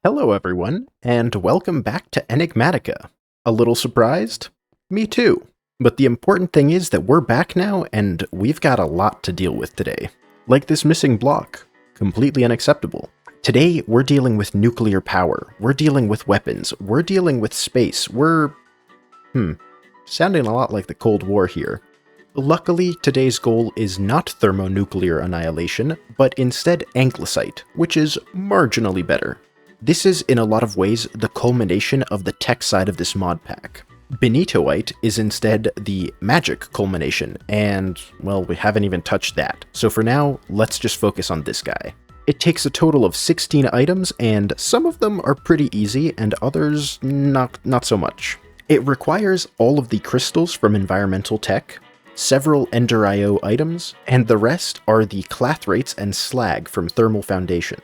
Hello everyone, and welcome back to Enigmatica. A little surprised? Me too. But the important thing is that we're back now, and we've got a lot to deal with today. Like this missing block. Completely unacceptable. Today, we're dealing with nuclear power, we're dealing with weapons, we're dealing with space, sounding a lot like the Cold War here. Luckily, today's goal is not thermonuclear annihilation, but instead Anglicite, which is marginally better. This is, in a lot of ways, the culmination of the tech side of this mod pack. Benitoite is instead the magic culmination, and, well, we haven't even touched that. So for now, let's just focus on this guy. It takes a total of 16 items, and some of them are pretty easy, and others not so much. It requires all of the crystals from environmental tech, several Ender IO items, and the rest are the clathrates and slag from Thermal Foundation.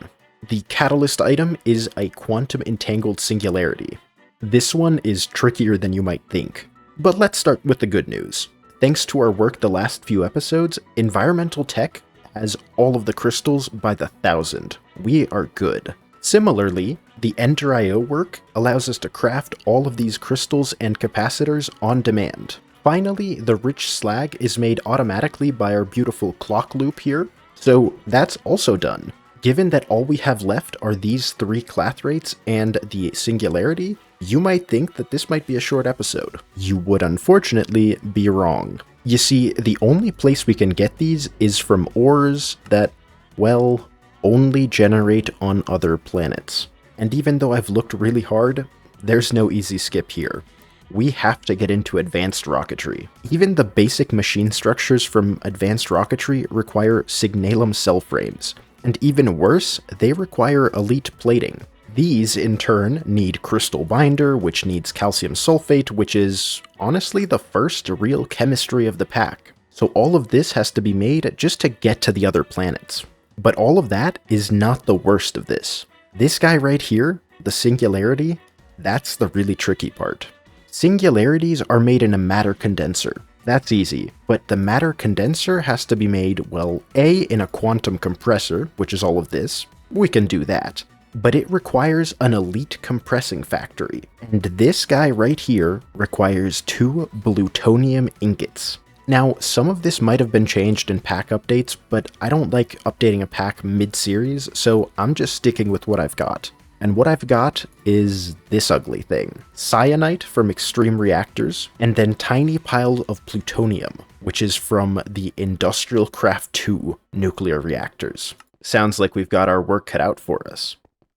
The catalyst item is a quantum entangled singularity. This one is trickier than you might think. But let's start with the good news. Thanks to our work the last few episodes, environmental tech has all of the crystals by the 1,000. We are good. Similarly, the Ender IO work allows us to craft all of these crystals and capacitors on demand. Finally, the rich slag is made automatically by our beautiful clock loop here, so that's also done. Given that all we have left are these 3 clathrates and the singularity, you might think that this might be a short episode. You would unfortunately be wrong. You see, the only place we can get these is from ores that, well, only generate on other planets. And even though I've looked really hard, there's no easy skip here. We have to get into Advanced Rocketry. Even the basic machine structures from Advanced Rocketry require signalum cell frames. And even worse, they require elite plating. These, in turn, need crystal binder, which needs calcium sulfate, which is, honestly, the first real chemistry of the pack. So all of this has to be made just to get to the other planets. But all of that is not the worst of this. This guy right here, the singularity, that's the really tricky part. Singularities are made in a matter condenser. That's easy, but the matter condenser has to be made, well, A, in a quantum compressor, which is all of this. We can do that. But it requires an elite compressing factory, and this guy right here requires 2 plutonium ingots. Now, some of this might have been changed in pack updates, but I don't like updating a pack mid-series, so I'm just sticking with what I've got. And what I've got is this ugly thing. Cyanite from extreme reactors, and then tiny piles of plutonium, which is from the Industrial Craft 2 nuclear reactors. Sounds like we've got our work cut out for us.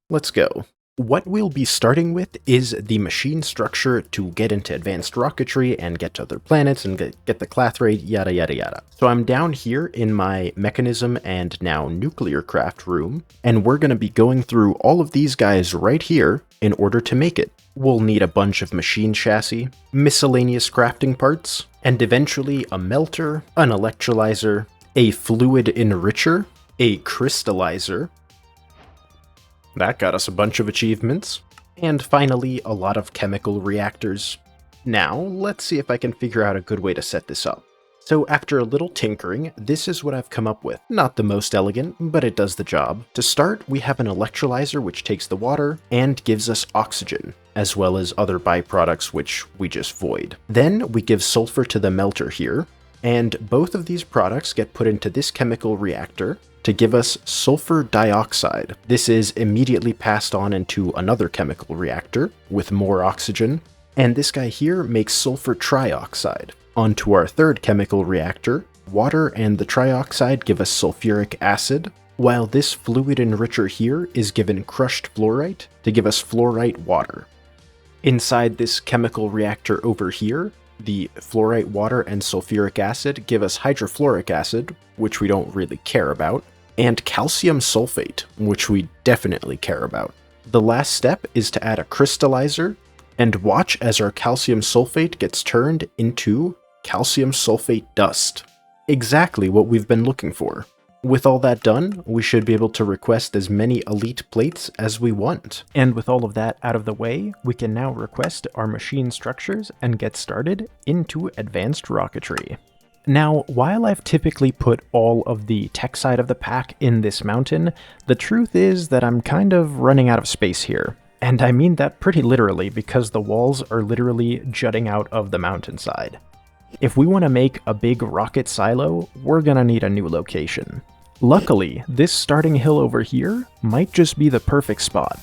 Let's go. What we'll be starting with is the machine structure to get into Advanced Rocketry and get to other planets and get the clathrate, yada yada yada. So I'm down here in my mechanism and now nuclear craft room, and we're going to be going through all of these guys right here in order to make it. We'll need a bunch of machine chassis, miscellaneous crafting parts, and eventually a melter, an electrolyzer, a fluid enricher, a crystallizer. That got us a bunch of achievements. And finally, a lot of chemical reactors. Now, let's see if I can figure out a good way to set this up. So after a little tinkering, this is what I've come up with. Not the most elegant, but it does the job. To start, we have an electrolyzer which takes the water and gives us oxygen, as well as other byproducts which we just void. Then we give sulfur to the melter here, and both of these products get put into this chemical reactor to give us sulfur dioxide. This is immediately passed on into another chemical reactor with more oxygen, and this guy here makes sulfur trioxide. Onto our third chemical reactor, water and the trioxide give us sulfuric acid, while this fluid enricher here is given crushed fluorite to give us fluorite water. Inside this chemical reactor over here, the fluorite water and sulfuric acid give us hydrofluoric acid, which we don't really care about, and calcium sulfate, which we definitely care about. The last step is to add a crystallizer, and watch as our calcium sulfate gets turned into calcium sulfate dust. Exactly what we've been looking for. With all that done, we should be able to request as many elite plates as we want. And with all of that out of the way, we can now request our machine structures and get started into Advanced Rocketry. Now, while I've typically put all of the tech side of the pack in this mountain, the truth is that I'm kind of running out of space here. And I mean that pretty literally, because the walls are literally jutting out of the mountainside. If we want to make a big rocket silo, we're gonna need a new location. Luckily, this starting hill over here might just be the perfect spot.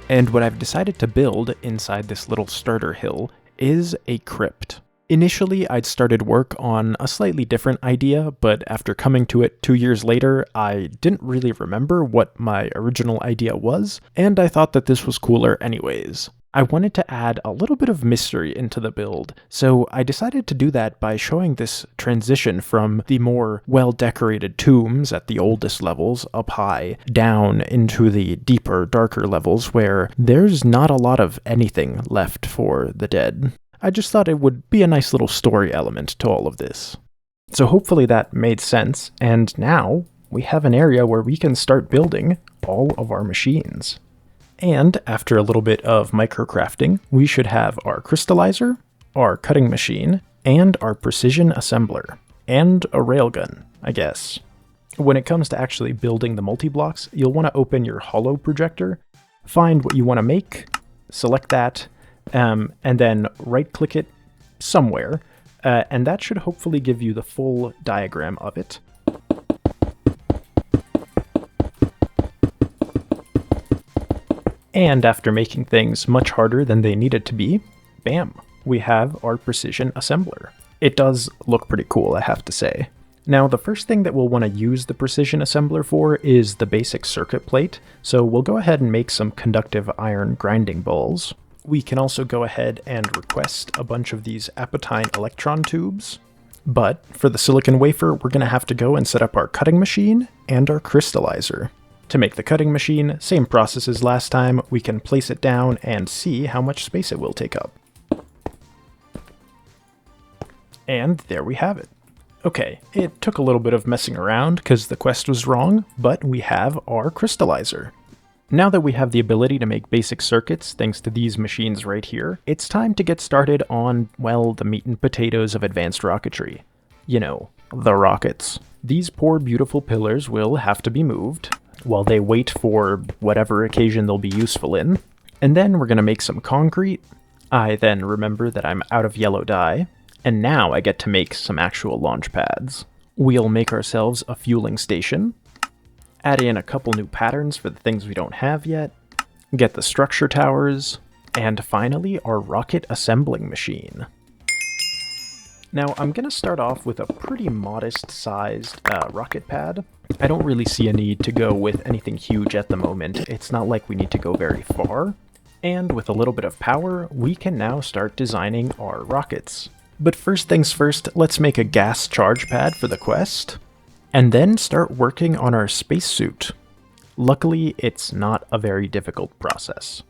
And what I've decided to build inside this little starter hill is a crypt. Initially, I'd started work on a slightly different idea, but after coming to it 2 years later, I didn't really remember what my original idea was, and I thought that this was cooler anyways. I wanted to add a little bit of mystery into the build, so I decided to do that by showing this transition from the more well-decorated tombs at the oldest levels up high, down into the deeper, darker levels where there's not a lot of anything left for the dead. I just thought it would be a nice little story element to all of this. So hopefully that made sense, and now we have an area where we can start building all of our machines. And after a little bit of microcrafting, we should have our crystallizer, our cutting machine, and our precision assembler, and a railgun, I guess. When it comes to actually building the multi-blocks, you'll want to open your hollow projector, find what you want to make, select that, and then right-click it somewhere, and that should hopefully give you the full diagram of it. And after making things much harder than they needed to be, bam, we have our precision assembler. It does look pretty cool, I have to say. Now, the first thing that we'll want to use the precision assembler for is the basic circuit plate, so we'll go ahead and make some conductive iron grinding balls. We can also go ahead and request a bunch of these apatite electron tubes. But for the silicon wafer, we're going to have to go and set up our cutting machine and our crystallizer. To make the cutting machine, same process as last time, we can place it down and see how much space it will take up. And there we have it. Okay, it took a little bit of messing around because the quest was wrong, but we have our crystallizer. Now that we have the ability to make basic circuits thanks to these machines right here, it's time to get started on, well, the meat and potatoes of advanced rocketry. You know, the rockets. These poor beautiful pillars will have to be moved while they wait for whatever occasion they'll be useful in. And then we're going to make some concrete. I then remember that I'm out of yellow dye, and now I get to make some actual launch pads. We'll make ourselves a fueling station, add in a couple new patterns for the things we don't have yet, get the structure towers, and finally our rocket assembling machine. Now, I'm going to start off with a pretty modest-sized rocket pad. I don't really see a need to go with anything huge at the moment. It's not like we need to go very far. And with a little bit of power, we can now start designing our rockets. But first things first, let's make a gas charge pad for the quest, and then start working on our spacesuit. Luckily, it's not a very difficult process.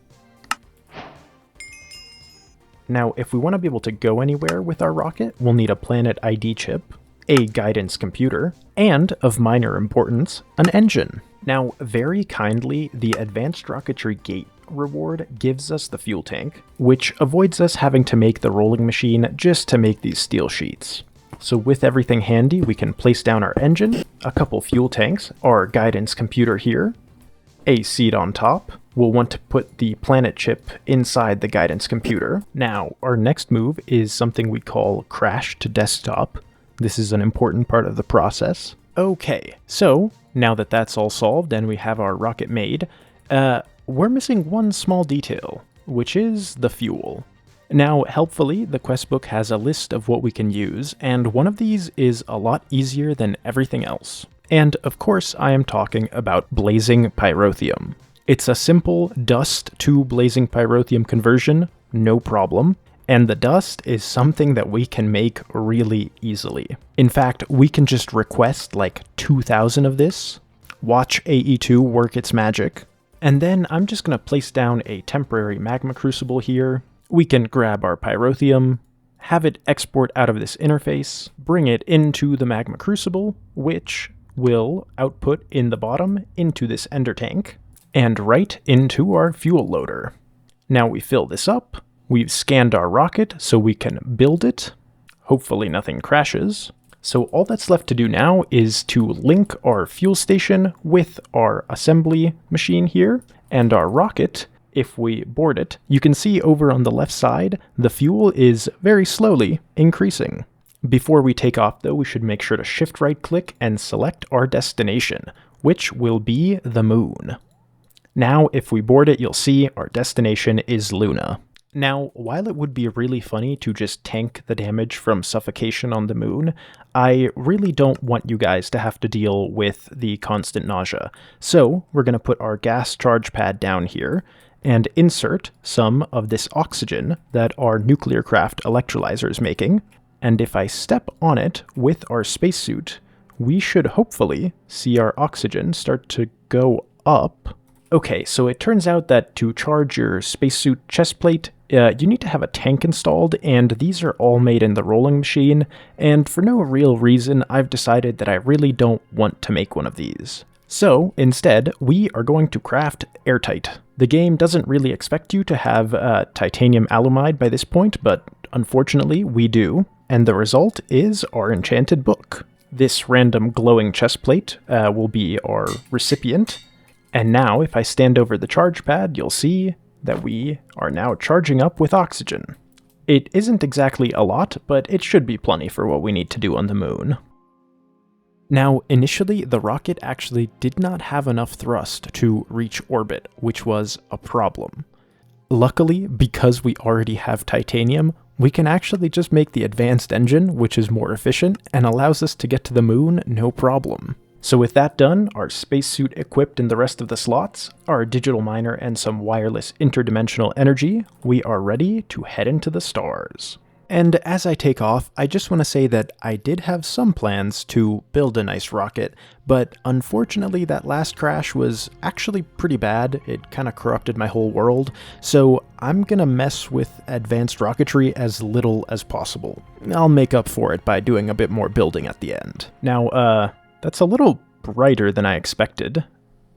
Now, if we want to be able to go anywhere with our rocket, we'll need a planet ID chip, a guidance computer, and, of minor importance, an engine. Now, very kindly, the Advanced Rocketry Gate reward gives us the fuel tank, which avoids us having to make the rolling machine just to make these steel sheets. So with everything handy, we can place down our engine, a couple fuel tanks, our guidance computer here, a seat on top, we'll want to put the planet chip inside the guidance computer. Now, our next move is something we call crash to desktop. This is an important part of the process. Okay, so now that that's all solved and we have our rocket made, we're missing one small detail, which is the fuel. Now, helpfully, the quest book has a list of what we can use, and one of these is a lot easier than everything else. And of course, I am talking about blazing pyrotheum. It's a simple dust to blazing pyrotheum conversion, no problem. And the dust is something that we can make really easily. In fact, we can just request like 2,000 of this, watch AE2 work its magic, and then I'm just going to place down a temporary magma crucible here. We can grab our pyrotheum, have it export out of this interface, bring it into the magma crucible, which will output in the bottom into this ender tank, and right into our fuel loader. Now we fill this up, we've scanned our rocket so we can build it, hopefully nothing crashes. So all that's left to do now is to link our fuel station with our assembly machine here, and our rocket. If we board it, you can see over on the left side, the fuel is very slowly increasing. Before we take off though, we should make sure to shift right click and select our destination, which will be the moon. Now, if we board it, you'll see our destination is Luna. Now, while it would be really funny to just tank the damage from suffocation on the moon, I really don't want you guys to have to deal with the constant nausea. So, we're going to put our gas charge pad down here, and insert some of this oxygen that our nuclear craft electrolyzer is making. And if I step on it with our spacesuit, we should hopefully see our oxygen start to go up. Okay, so it turns out that to charge your spacesuit chest plate, you need to have a tank installed, and these are all made in the rolling machine, and for no real reason, I've decided that I really don't want to make one of these. So, instead, we are going to craft airtight. The game doesn't really expect you to have titanium alumide by this point, but unfortunately we do, and the result is our enchanted book. This random glowing chest plate will be our recipient, and now if I stand over the charge pad, you'll see that we are now charging up with oxygen. It isn't exactly a lot, but it should be plenty for what we need to do on the moon. Now, initially, the rocket actually did not have enough thrust to reach orbit, which was a problem. Luckily, because we already have titanium, we can actually just make the advanced engine, which is more efficient, and allows us to get to the moon no problem. So with that done, our spacesuit equipped in the rest of the slots, our digital miner and some wireless interdimensional energy, we are ready to head into the stars. And as I take off, I just want to say that I did have some plans to build a nice rocket, but unfortunately that last crash was actually pretty bad. It kind of corrupted my whole world, so I'm gonna mess with advanced rocketry as little as possible. I'll make up for it by doing a bit more building at the end. Now, that's a little brighter than I expected,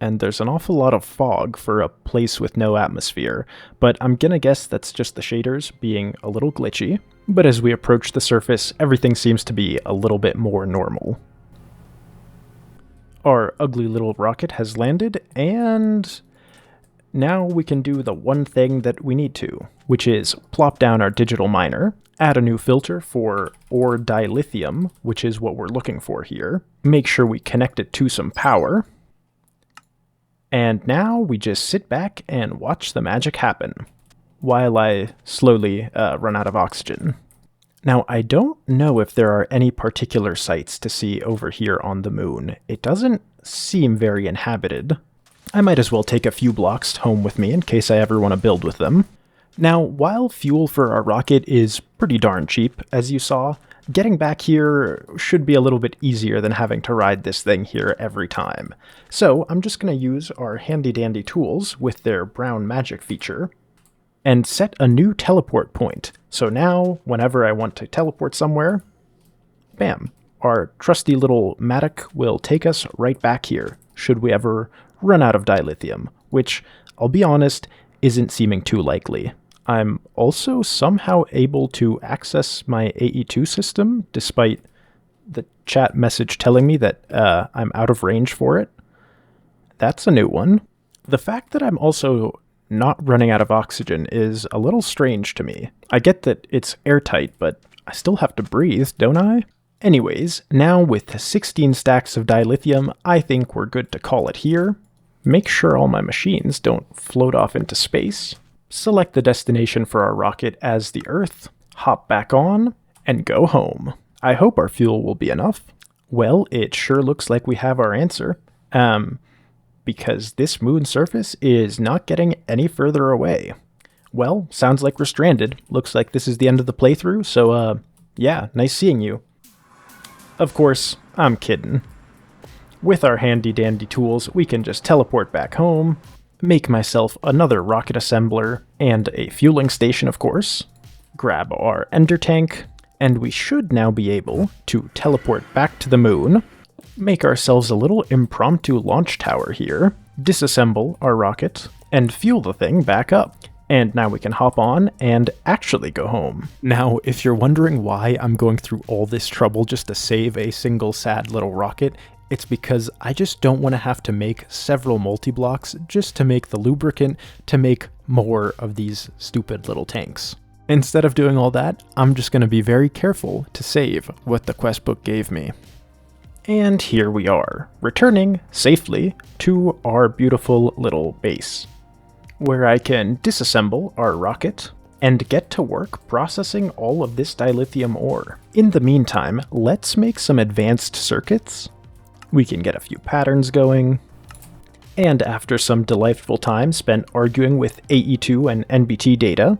and there's an awful lot of fog for a place with no atmosphere, but I'm gonna guess that's just the shaders being a little glitchy. But as we approach the surface, everything seems to be a little bit more normal. Our ugly little rocket has landed, and now we can do the one thing that we need to, which is plop down our digital miner, add a new filter for ore dilithium, which is what we're looking for here, make sure we connect it to some power, and now we just sit back and watch the magic happen, while I slowly run out of oxygen. Now, I don't know if there are any particular sites to see over here on the moon. It doesn't seem very inhabited. I might as well take a few blocks home with me in case I ever want to build with them. Now, while fuel for our rocket is pretty darn cheap, as you saw, getting back here should be a little bit easier than having to ride this thing here every time. So I'm just going to use our handy-dandy tools with their brown magic feature, and set a new teleport point. So now, whenever I want to teleport somewhere, bam, our trusty little Matic will take us right back here, should we ever run out of dilithium, which, I'll be honest, isn't seeming too likely. I'm also somehow able to access my AE2 system, despite the chat message telling me that I'm out of range for it. That's a new one. The fact that I'm also not running out of oxygen is a little strange to me. I get that it's airtight, but I still have to breathe, don't I? Anyways, now with 16 stacks of dilithium, I think we're good to call it here. Make sure all my machines don't float off into space. Select the destination for our rocket as the Earth, hop back on, and go home. I hope our fuel will be enough. Well, it sure looks like we have our answer. Because this moon surface is not getting any further away. Well, sounds like we're stranded. Looks like this is the end of the playthrough, so yeah, nice seeing you. Of course, I'm kidding. With our handy-dandy tools, we can just teleport back home, make myself another rocket assembler, and a fueling station, of course, grab our ender tank, and we should now be able to teleport back to the moon, make ourselves a little impromptu launch tower here, disassemble our rocket, and fuel the thing back up. And now we can hop on and actually go home. Now, if you're wondering why I'm going through all this trouble just to save a single sad little rocket, it's because I just don't want to have to make several multi-blocks just to make the lubricant to make more of these stupid little tanks. Instead of doing all that, I'm just going to be very careful to save what the quest book gave me. And here we are, returning safely to our beautiful little base, where I can disassemble our rocket and get to work processing all of this dilithium ore. In the meantime, let's make some advanced circuits. We can get a few patterns going, and after some delightful time spent arguing with AE2 and NBT data,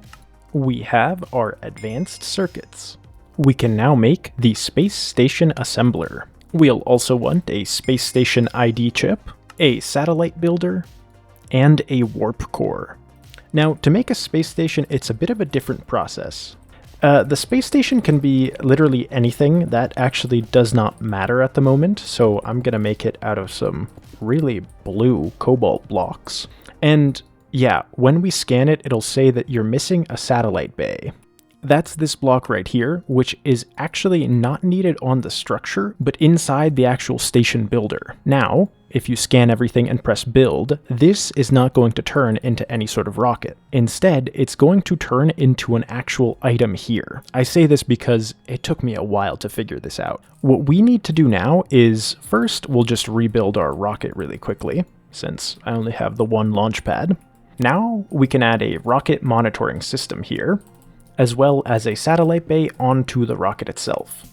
we have our advanced circuits. We can now make the Space Station Assembler. We'll also want a Space Station ID chip, a satellite builder, and a warp core. Now, to make a space station, it's a bit of a different process. The space station can be literally anything. That actually does not matter at the moment, so I'm gonna make it out of some really blue cobalt blocks. And yeah, when we scan it, it'll say that you're missing a satellite bay. That's this block right here, which is actually not needed on the structure, but inside the actual station builder. Now, if you scan everything and press build, this is not going to turn into any sort of rocket. Instead, it's going to turn into an actual item here. I say this because it took me a while to figure this out. What we need to do now is, first, we'll just rebuild our rocket really quickly, since I only have the one launch pad. Now, we can add a rocket monitoring system here, as well as a satellite bay onto the rocket itself,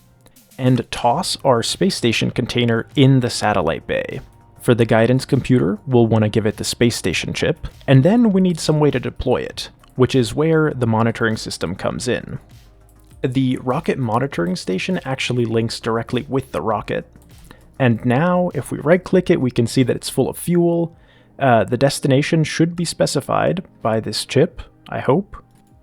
and toss our space station container in the satellite bay. For the guidance computer, we'll want to give it the space station chip, and then we need some way to deploy it, which is where the monitoring system comes in. The rocket monitoring station actually links directly with the rocket, and now if we right-click it, we can see that it's full of fuel. The destination should be specified by this chip, I hope.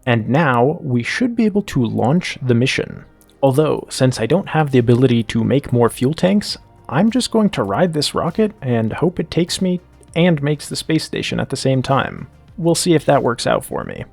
And now, we should be able to launch the mission. Although, since I don't have the ability to make more fuel tanks, I'm just going to ride this rocket and hope it takes me and makes the space station at the same time. We'll see if that works out for me.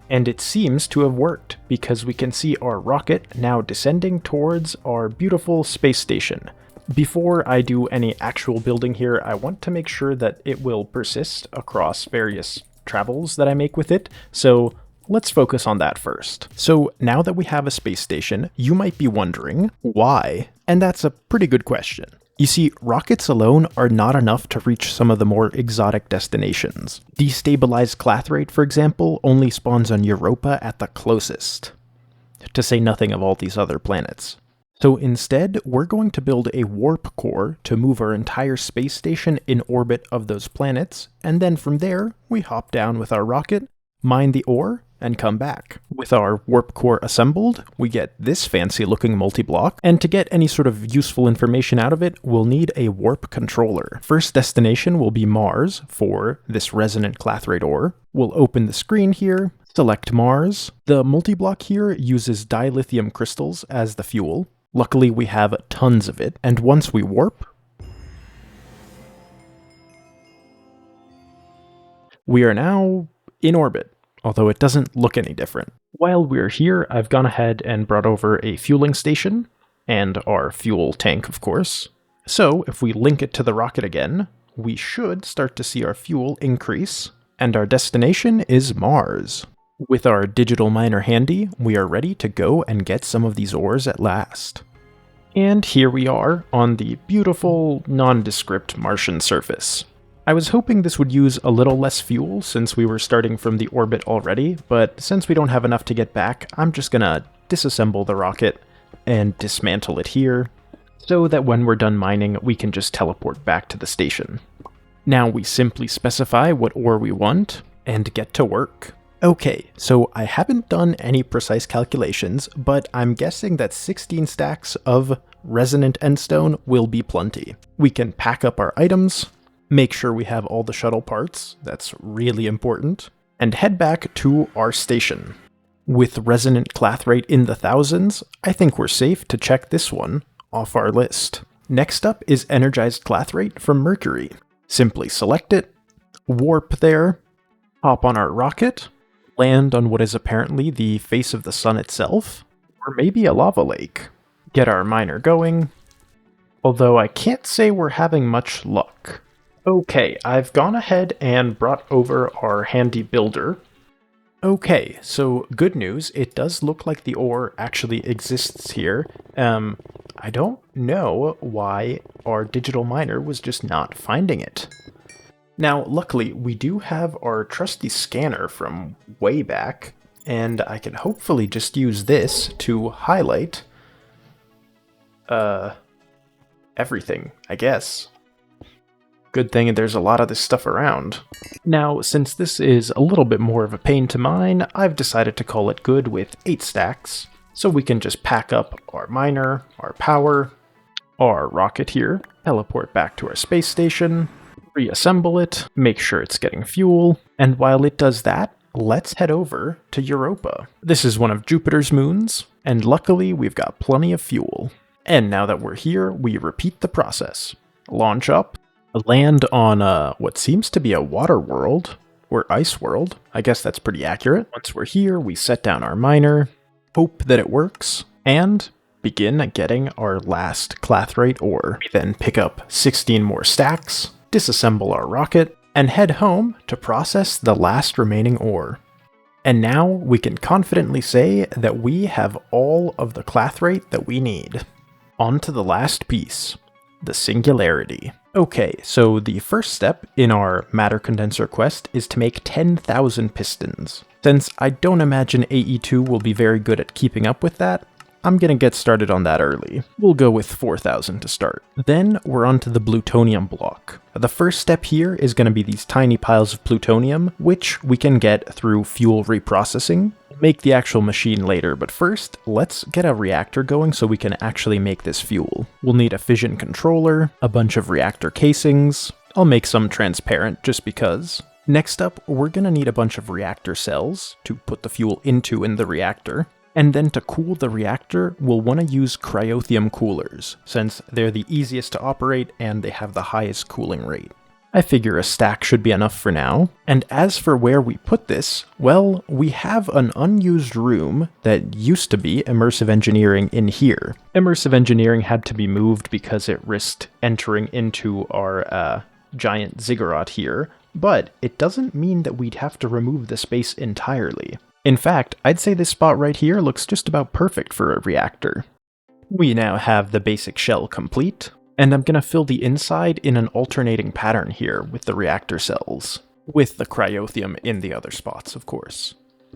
And it seems to have worked, because we can see our rocket now descending towards our beautiful space station. Before I do any actual building here, I want to make sure that it will persist across various travels that I make with it, so let's focus on that first. So now that we have a space station, you might be wondering, why? And that's a pretty good question. You see, rockets alone are not enough to reach some of the more exotic destinations. Destabilized clathrate, for example, only spawns on Europa at the closest, to say nothing of all these other planets. So instead, we're going to build a warp core to move our entire space station in orbit of those planets, and then from there, we hop down with our rocket, mine the ore, and come back. With our warp core assembled, we get this fancy looking multi-block, and to get any sort of useful information out of it, we'll need a warp controller. First destination will be Mars for this resonant clathrate ore. We'll open the screen here, select Mars. The multi-block here uses dilithium crystals as the fuel. Luckily we have tons of it, and once we warp, we are now in orbit, although it doesn't look any different. While we're here, I've gone ahead and brought over a fueling station, and our fuel tank, of course. So, if we link it to the rocket again, we should start to see our fuel increase, and our destination is Mars. With our digital miner handy, we are ready to go and get some of these ores at last. And here we are on the beautiful, nondescript Martian surface. I was hoping this would use a little less fuel since we were starting from the orbit already, but since we don't have enough to get back, I'm just gonna disassemble the rocket and dismantle it here, so that when we're done mining, we can just teleport back to the station. Now we simply specify what ore we want, and get to work. Okay, so I haven't done any precise calculations, but I'm guessing that 16 stacks of resonant endstone will be plenty. We can pack up our items, make sure we have all the shuttle parts, that's really important, and head back to our station. With resonant clathrate in the thousands, I think we're safe to check this one off our list. Next up is energized clathrate from Mercury. Simply select it, warp there, hop on our rocket, land on what is apparently the face of the sun itself, or maybe a lava lake. Get our miner going, although I can't say we're having much luck. Okay, I've gone ahead and brought over our handy builder. Okay, so good news, it does look like the ore actually exists here. I don't know why our digital miner was just not finding it. Now, luckily, we do have our trusty scanner from way back, and I can hopefully just use this to highlight everything, I guess. Good thing there's a lot of this stuff around. Now, since this is a little bit more of a pain to mine, I've decided to call it good with 8 stacks, so we can just pack up our miner, our power, our rocket here, teleport back to our space station, reassemble it, make sure it's getting fuel, and while it does that, let's head over to Europa. This is one of Jupiter's moons, and luckily we've got plenty of fuel. And now that we're here, we repeat the process. Launch up, land on what seems to be a water world, or ice world. I guess that's pretty accurate. Once we're here, we set down our miner, hope that it works, and begin getting our last clathrate ore. We then pick up 16 more stacks, disassemble our rocket, and head home to process the last remaining ore. And now we can confidently say that we have all of the clathrate that we need. On to the last piece, the singularity. Okay, so the first step in our matter condenser quest is to make 10,000 pistons. Since I don't imagine AE2 will be very good at keeping up with that, I'm gonna get started on that early. We'll go with 4,000 to start. Then we're onto the plutonium block. The first step here is gonna be these tiny piles of plutonium, which we can get through fuel reprocessing. We'll make the actual machine later, but first, let's get a reactor going so we can actually make this fuel. We'll need a fission controller, a bunch of reactor casings. I'll make some transparent just because. Next up, we're gonna need a bunch of reactor cells to put the fuel into in the reactor. And then to cool the reactor, we'll want to use cryothium coolers, since they're the easiest to operate and they have the highest cooling rate. I figure a stack should be enough for now. And as for where we put this, well, we have an unused room that used to be immersive engineering in here. Immersive engineering had to be moved because it risked entering into our giant ziggurat here, but it doesn't mean that we'd have to remove the space entirely. In fact, I'd say this spot right here looks just about perfect for a reactor. We now have the basic shell complete, and I'm gonna fill the inside in an alternating pattern here with the reactor cells, with the cryothium in the other spots, of course.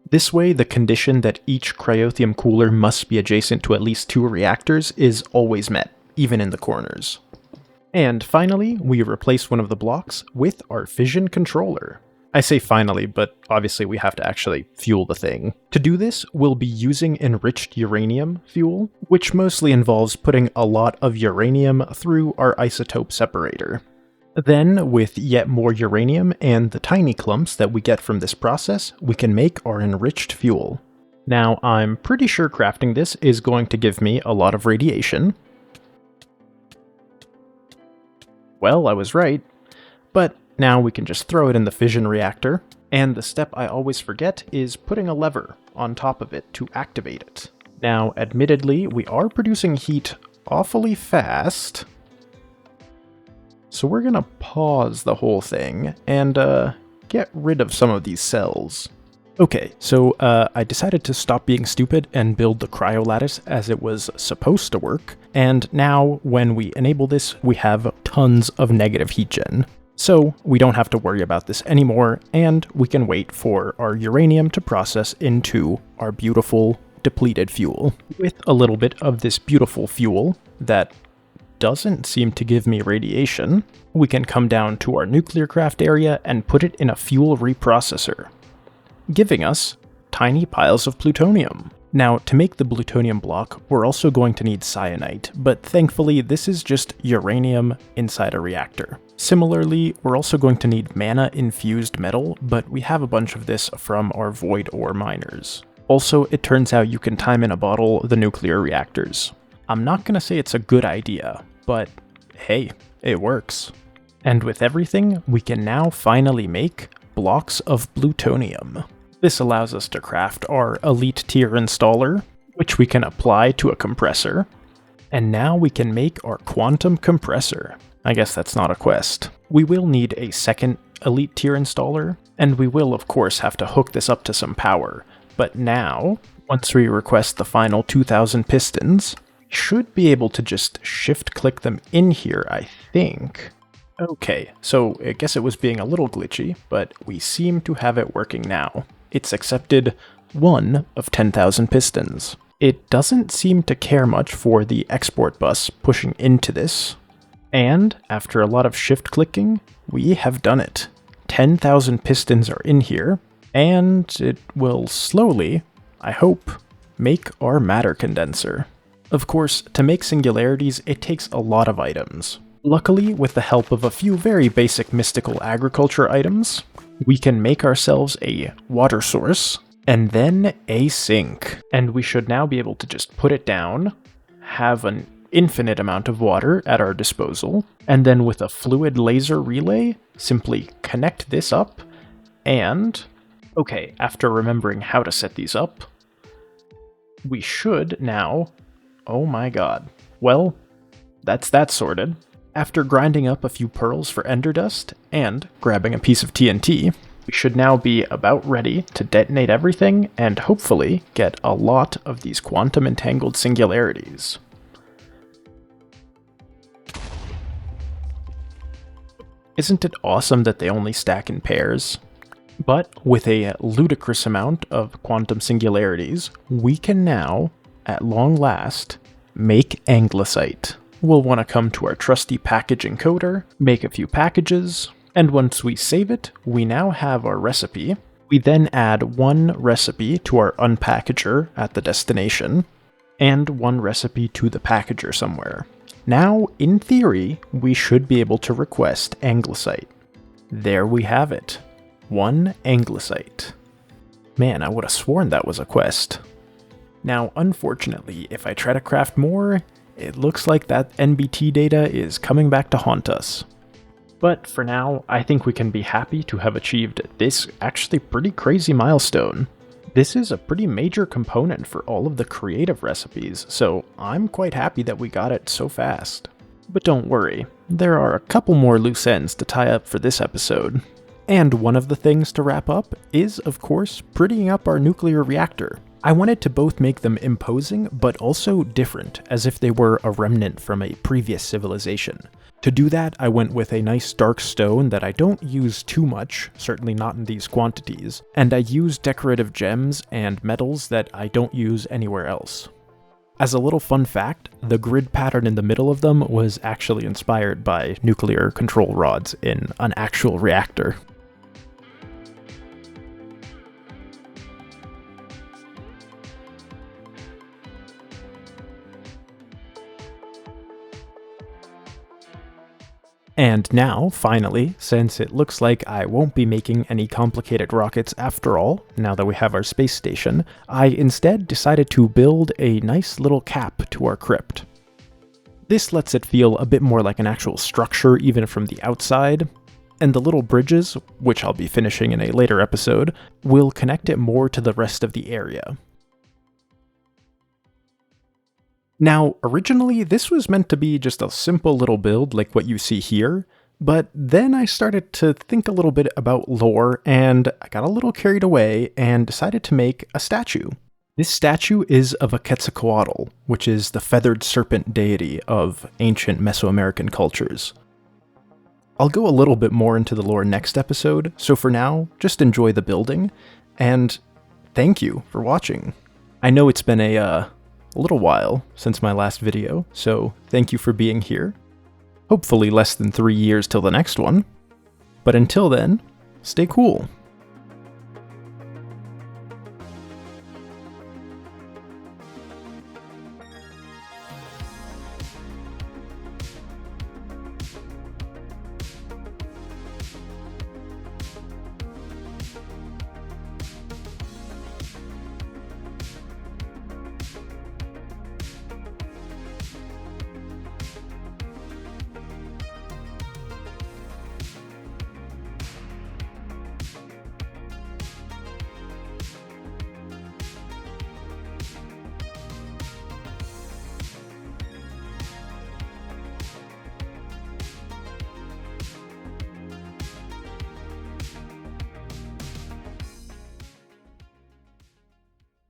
This way, the condition that each cryothium cooler must be adjacent to at least 2 reactors is always met, even in the corners. And finally, we replace one of the blocks with our fission controller. I say finally, but obviously we have to actually fuel the thing. To do this, we'll be using enriched uranium fuel, which mostly involves putting a lot of uranium through our isotope separator. Then, with yet more uranium and the tiny clumps that we get from this process, we can make our enriched fuel. Now, I'm pretty sure crafting this is going to give me a lot of radiation. Well, I was right, but now we can just throw it in the fission reactor, and the step I always forget is putting a lever on top of it to activate it. Now, admittedly, we are producing heat awfully fast, So we're gonna pause the whole thing and get rid of some of these cells. Okay, so I decided to stop being stupid and build the cryolattice as it was supposed to work, and now when we enable this, we have tons of negative heat gen. So we don't have to worry about this anymore, and we can wait for our uranium to process into our beautiful depleted fuel. With a little bit of this beautiful fuel that doesn't seem to give me radiation, we can come down to our nuclear craft area and put it in a fuel reprocessor, giving us tiny piles of plutonium. Now, to make the plutonium block, we're also going to need cyanite, but thankfully this is just uranium inside a reactor. Similarly, we're also going to need mana-infused metal, but we have a bunch of this from our void ore miners. Also, it turns out you can time in a bottle the nuclear reactors. I'm not gonna say it's a good idea, but hey, it works. And with everything, we can now finally make blocks of plutonium. This allows us to craft our elite tier installer, which we can apply to a compressor. And now we can make our quantum compressor. I guess that's not a quest. We will need a second elite tier installer, and we will of course have to hook this up to some power. But now, once we request the final 2000 pistons, we should be able to just shift click them in here, I think. Okay, so I guess it was being a little glitchy, but we seem to have it working now. It's accepted 1 of 10,000 pistons. It doesn't seem to care much for the export bus pushing into this. And after a lot of shift clicking, we have done it. 10,000 pistons are in here, and it will slowly, I hope, make our matter condenser. Of course, to make singularities, it takes a lot of items. Luckily, with the help of a few very basic mystical agriculture items, we can make ourselves a water source, and then a sink. And we should now be able to just put it down, have an infinite amount of water at our disposal, and then with a fluid laser relay, simply connect this up, and... okay, after remembering how to set these up, we should now... oh my god. Well, that's that sorted. After grinding up a few pearls for ender dust, and grabbing a piece of TNT, we should now be about ready to detonate everything and hopefully get a lot of these quantum entangled singularities. Isn't it awesome that they only stack in pairs? But with a ludicrous amount of quantum singularities, we can now, at long last, make anglicite. We'll want to come to our trusty package encoder, make a few packages, and once we save it, we now have our recipe. We then add one recipe to our unpackager at the destination, and one recipe to the packager somewhere. Now, in theory, we should be able to request anglicite. There we have it. 1 anglicite. Man, I would have sworn that was a quest. Now, unfortunately, if I try to craft more, it looks like that NBT data is coming back to haunt us. But for now, I think we can be happy to have achieved this actually pretty crazy milestone. This is a pretty major component for all of the creative recipes, so I'm quite happy that we got it so fast. But don't worry, there are a couple more loose ends to tie up for this episode. And one of the things to wrap up is, of course, prettying up our nuclear reactor. I wanted to both make them imposing, but also different, as if they were a remnant from a previous civilization. To do that, I went with a nice dark stone that I don't use too much, certainly not in these quantities, and I used decorative gems and metals that I don't use anywhere else. As a little fun fact, the grid pattern in the middle of them was actually inspired by nuclear control rods in an actual reactor. And now, finally, since it looks like I won't be making any complicated rockets after all, now that we have our space station, I instead decided to build a nice little cap to our crypt. This lets it feel a bit more like an actual structure even from the outside, and the little bridges, which I'll be finishing in a later episode, will connect it more to the rest of the area. Now, originally, this was meant to be just a simple little build like what you see here, But then I started to think a little bit about lore, and I got a little carried away and decided to make a statue. This statue is of a Quetzalcoatl, which is the feathered serpent deity of ancient Mesoamerican cultures. I'll go a little bit more into the lore next episode, so for now, just enjoy the building, and thank you for watching. I know it's been a little while since my last video, so thank you for being here. Hopefully less than 3 years till the next one. But until then, stay cool.